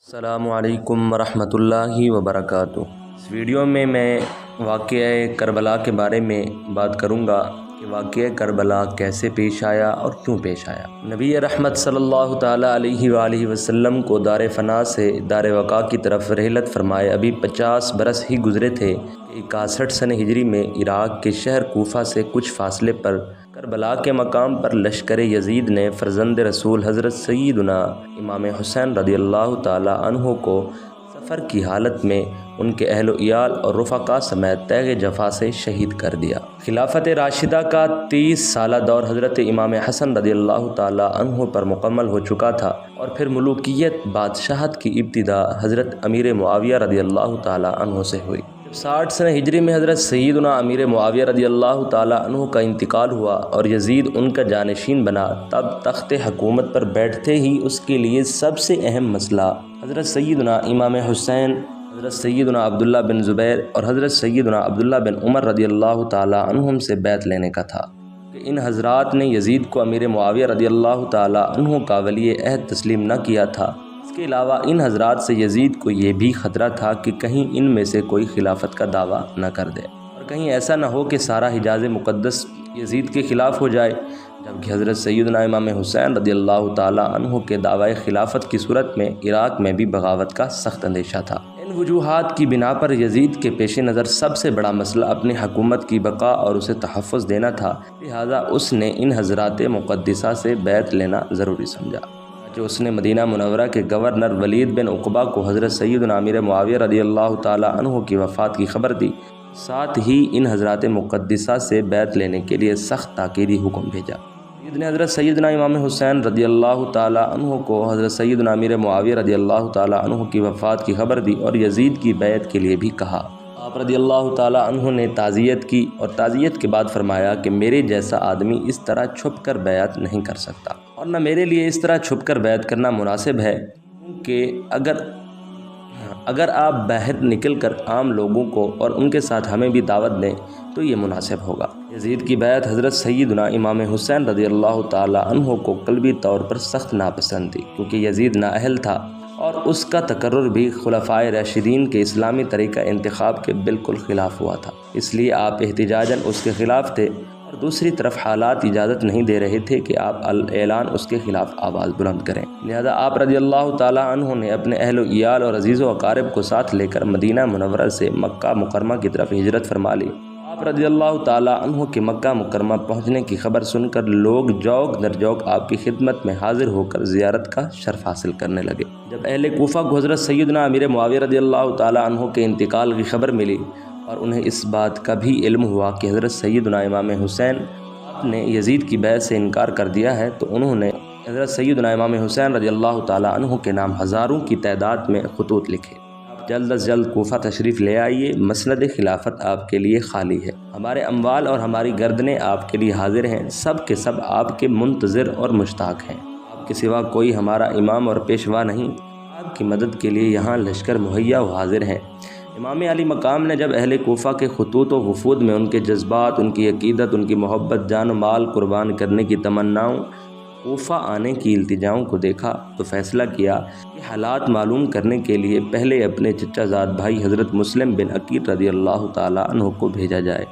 السلام علیکم ورحمۃ اللہ وبرکاتہ۔ اس ویڈیو میں واقعہ کربلا کے بارے میں بات کروں گا کہ واقعہ کربلا کیسے پیش آیا اور کیوں پیش آیا۔ نبی رحمت صلی اللہ تعالیٰ علیہ وآلہ وسلم کو دار فنا سے دار وقا کی طرف رحلت فرمائے ابھی 50 برس ہی گزرے تھے کہ 61 سنہ ہجری میں عراق کے شہر کوفہ سے کچھ فاصلے پر کربلا کے مقام پر لشکر یزید نے فرزند رسول حضرت سیدنا امام حسین رضی اللہ تعالیٰ عنہ کو سفر کی حالت میں ان کے اہل و عیال اور رفقا سمیت تیغ جفا سے شہید کر دیا۔ خلافت راشدہ کا 30 سالہ دور حضرت امام حسن رضی اللہ تعالیٰ عنہ پر مکمل ہو چکا تھا اور پھر ملوکیت بادشاہت کی ابتدا حضرت امیر معاویہ رضی اللہ تعالیٰ عنہ سے ہوئی۔ جب 60 سنہ ہجری میں حضرت سیدنا امیر معاویہ رضی اللہ تعالیٰ عنہ کا انتقال ہوا اور یزید ان کا جانشین بنا، تب تخت حکومت پر بیٹھتے ہی اس کے لیے سب سے اہم مسئلہ حضرت سیدنا امام حسین، حضرت سیدنا عبداللہ بن زبیر اور حضرت سیدنا عبداللہ بن عمر رضی اللہ تعالیٰ عنہم سے بیعت لینے کا تھا کہ ان حضرات نے یزید کو امیر معاویہ رضی اللہ تعالیٰ عنہ کا ولی عہد تسلیم نہ کیا تھا۔ اس کے علاوہ ان حضرات سے یزید کو یہ بھی خطرہ تھا کہ کہیں ان میں سے کوئی خلافت کا دعویٰ نہ کر دے اور کہیں ایسا نہ ہو کہ سارا حجاز مقدس یزید کے خلاف ہو جائے، جبکہ حضرت سیدنا امام حسین رضی اللہ تعالیٰ عنہ کے دعوی خلافت کی صورت میں عراق میں بھی بغاوت کا سخت اندیشہ تھا۔ ان وجوہات کی بنا پر یزید کے پیش نظر سب سے بڑا مسئلہ اپنی حکومت کی بقا اور اسے تحفظ دینا تھا، لہٰذا اس نے ان حضرات مقدسہ سے بیعت لینا ضروری سمجھا۔ جو اس نے مدینہ منورہ کے گورنر ولید بن عقبہ کو حضرت سیدنا امیر معاویہ رضی اللہ تعالیٰ عنہ کی وفات کی خبر دی، ساتھ ہی ان حضرات مقدسہ سے بیعت لینے کے لیے سخت تاکیدی حکم بھیجا۔ یزید نے حضرت سیدنا امام حسین رضی اللہ تعالیٰ عنہ کو حضرت سیدنا امیر معاویہ رضی اللہ تعالیٰ عنہ کی وفات کی خبر دی اور یزید کی بیعت کے لیے بھی کہا۔ آپ رضی اللہ تعالیٰ عنہ نے تعزیت کی اور تعزیت کے بعد فرمایا کہ میرے جیسا آدمی اس طرح چھپ کر بیعت نہیں کر سکتا اور نہ میرے لیے اس طرح چھپ کر بیعت کرنا مناسب ہے، کیونکہ اگر آپ باہر نکل کر عام لوگوں کو اور ان کے ساتھ ہمیں بھی دعوت دیں تو یہ مناسب ہوگا۔ یزید کی بیعت حضرت سیدنا امام حسین رضی اللہ تعالیٰ عنہ کو قلبی طور پر سخت ناپسند تھی، کیونکہ یزید نااہل تھا اور اس کا تقرر بھی خلفائے راشدین کے اسلامی طریقہ انتخاب کے بالکل خلاف ہوا تھا، اس لیے آپ احتجاجاً اس کے خلاف تھے اور دوسری طرف حالات اجازت نہیں دے رہے تھے کہ آپ اعلان اس کے خلاف آواز بلند کریں، لہذا آپ رضی اللہ تعالیٰ عنہ نے اپنے اہل و عیال اور عزیز و اقارب کو ساتھ لے کر مدینہ منورہ سے مکہ مکرمہ کی طرف ہجرت فرما لی۔ آپ رضی اللہ تعالیٰ عنہ کے مکہ مکرمہ پہنچنے کی خبر سن کر لوگ جوق در جوق آپ کی خدمت میں حاضر ہو کر زیارت کا شرف حاصل کرنے لگے۔ جب اہل کوفہ کو حضرت سیدنا امیر معاویہ رضی اللہ تعالیٰ عنہ کے انتقال کی خبر ملی اور انہیں اس بات کا بھی علم ہوا کہ حضرت سیدنا امام حسین آپ نے یزید کی بیعت سے انکار کر دیا ہے، تو انہوں نے حضرت سیدنا امام حسین رضی اللہ تعالیٰ عنہ کے نام ہزاروں کی تعداد میں خطوط لکھے۔ آپ جلد از جلد کوفہ تشریف لے آئیے، مسند خلافت آپ کے لیے خالی ہے، ہمارے اموال اور ہماری گردنیں آپ کے لیے حاضر ہیں، سب کے سب آپ کے منتظر اور مشتاق ہیں، آپ کے سوا کوئی ہمارا امام اور پیشوا نہیں، آپ کی مدد کے لیے یہاں لشکر مہیا و حاضر ہیں۔ امام علی مقام نے جب اہل کوفہ کے خطوط و وفود میں ان کے جذبات، ان کی عقیدت، ان کی محبت، جان و مال قربان کرنے کی تمناؤں، کوفہ آنے کی التجاؤں کو دیکھا تو فیصلہ کیا کہ حالات معلوم کرنے کے لیے پہلے اپنے چچا زاد بھائی حضرت مسلم بن عقیل رضی اللہ تعالیٰ عنہ کو بھیجا جائے۔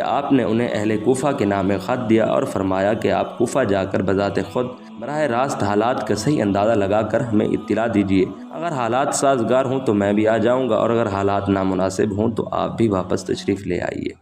آپ نے انہیں اہل کوفہ کے نام خط دیا اور فرمایا کہ آپ کوفہ جا کر بذات خود براہ راست حالات کا صحیح اندازہ لگا کر ہمیں اطلاع دیجیے، اگر حالات سازگار ہوں تو میں بھی آ جاؤں گا اور اگر حالات نامناسب ہوں تو آپ بھی واپس تشریف لے آئیے۔